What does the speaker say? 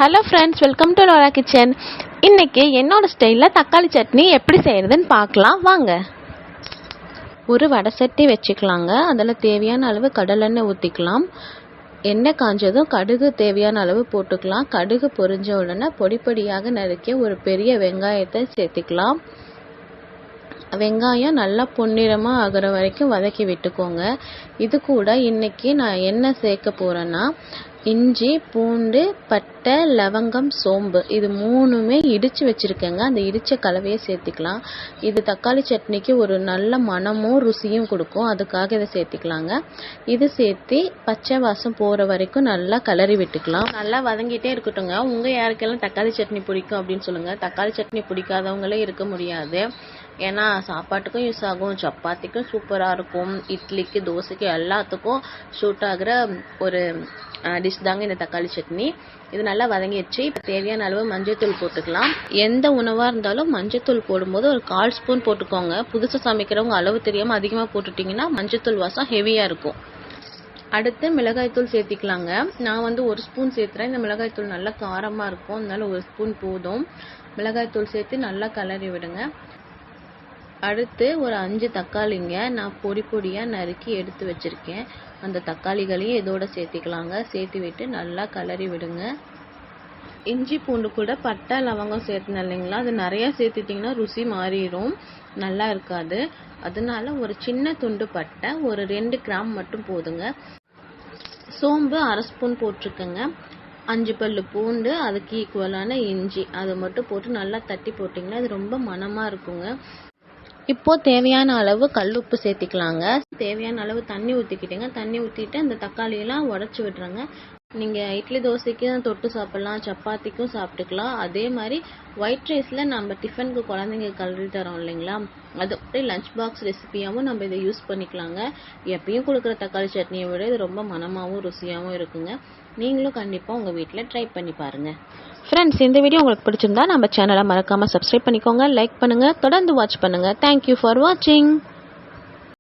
Hello friends, welcome to Lola kitchen. இன்றைக்கி என்னோட ஸ்டைலில் தக்காளி சட்னி எப்படி செய்கிறதுன்னு பார்க்கலாம் வாங்க. ஒரு வடை சட்டி வச்சுக்கலாங்க. அதில் தேவையான அளவு கடலெண்ணெய் ஊற்றிக்கலாம். எண்ணெய் காஞ்சதும் கடுகு தேவையான அளவு போட்டுக்கலாம். கடுகு பொரிஞ்ச உடனே பொடி பொடியாக நறுக்கிய ஒரு பெரிய வெங்காயத்தை சேர்த்துக்கலாம். வெங்காயம் நல்லா பொன்னிறமாக ஆகிற வரைக்கும் வதக்கி விட்டுக்கோங்க. இது கூட இன்றைக்கி நான் என்ன சேர்க்க போகிறேன்னா, இஞ்சி, பூண்டு, பட்டை, லவங்கம், சோம்பு இது மூணுமே இடித்து வச்சுருக்கேங்க. அந்த இடித்த கலவையை சேர்த்துக்கலாம். இது தக்காளி சட்னிக்கு ஒரு நல்ல மணமும் ருசியும் கொடுக்கும். அதுக்காக இதை சேர்த்துக்கலாங்க. இது சேர்த்து பச்சை வாசம் போகிற வரைக்கும் நல்லா கிளறி விட்டுக்கலாம். நல்லா வதங்கிட்டே இருக்கட்டுங்க. உங்கள் யாருக்கெல்லாம் தக்காளி சட்னி பிடிக்கும் அப்படின்னு சொல்லுங்கள். தக்காளி சட்னி பிடிக்காதவங்களே இருக்க முடியாது. ஏன்னா சாப்பாட்டுக்கும் யூஸ் ஆகும், சப்பாத்திக்கும் சூப்பராக இருக்கும், இட்லிக்கு, தோசைக்கு எல்லாத்துக்கும் சூட் ஆகிற ஒரு டிஷ் தாங்க இந்த தக்காளி சட்னி. இது நல்லா வதங்கிடுச்சு. இப்போ தேவையான அளவு மஞ்சள்தூள் போட்டுக்கலாம். எந்த உணவாக இருந்தாலும் மஞ்சள்தூள் போடும்போது ஒரு 1/4 ஸ்பூன் போட்டுக்கோங்க. புதுசாக சமைக்கிறவங்க அளவு தெரியாமல் அதிகமாக போட்டுட்டிங்கன்னா மஞ்சள்தூள் வாசம் ஹெவியாக இருக்கும். அடுத்து மிளகாய்த்தூள் சேர்த்திக்கலாங்க. நான் 1 ஸ்பூன் சேர்த்துறேன். இந்த மிளகாய்த்தூள் நல்லா காரமாக இருக்கும், அதனால 1 ஸ்பூன் போதும். மிளகாய்த்தூள் சேர்த்து நல்லா கிளறி விடுங்க. அடுத்து ஒரு 5 தக்காளிங்க நான் பொடி பொடியாக நறுக்கி எடுத்து வச்சுருக்கேன். அந்த தக்காளிகளையும் இதோட சேர்த்திக்கலாங்க. சேர்த்து விட்டு நல்லா கிளறி விடுங்க. இஞ்சி பூண்டு கூட பட்டை, லவங்கம் சேர்த்துனேன் இல்லைங்களா, அது நிறையா சேர்த்துட்டிங்கன்னா ருசி மாறிடும், நல்லா இருக்காது. அதனால ஒரு சின்ன துண்டு பட்டை, ஒரு 2 கிராம் மட்டும் போதுங்க. சோம்பு 1/2 ஸ்பூன் போட்டிருக்கேங்க. 5 பல்லு பூண்டு, அதுக்கு ஈக்குவலான இஞ்சி அதை மட்டும் போட்டு நல்லா தட்டி போட்டிங்கன்னா அது ரொம்ப மணமாக இருக்குங்க. இப்போது தேவையான அளவு கல்லுப்பு சேர்த்திக்கலாங்க. தேவையான அளவு தண்ணி ஊற்றிக்கிட்டேங்க. தண்ணி ஊற்றிட்டு அந்த தக்காளியெல்லாம் உடச்சி விட்றேங்க. நீங்கள் இட்லி தோசைக்கும் தொட்டு சாப்பிட்லாம், சப்பாத்திக்கும் சாப்பிட்டுக்கலாம். அதே மாதிரி ஒயிட் ரைஸில் நம்ம டிஃபனுக்கு குழந்தைங்க கலரி தரோம் இல்லைங்களா, அது அப்படியே லஞ்ச் பாக்ஸ் ரெசிபியாகவும் நம்ம இதை யூஸ் பண்ணிக்கலாங்க. எப்பயும் கொடுக்குற தக்காளி சட்னியை விட இது ரொம்ப மணமாகவும் ருசியாகவும் இருக்குங்க. நீங்களும் கண்டிப்பாக உங்கள் வீட்டில் ட்ரை பண்ணி பாருங்கள். ஃப்ரெண்ட்ஸ், இந்த வீடியோ உங்களுக்கு பிடிச்சிருந்தா நம்ம சேனலை மறக்காமல் சப்ஸ்கிரைப் பண்ணிக்கோங்க, லைக் பண்ணுங்கள், தொடர்ந்து வாட்ச் பண்ணுங்கள். தேங்க்யூ ஃபார் வாட்சிங்.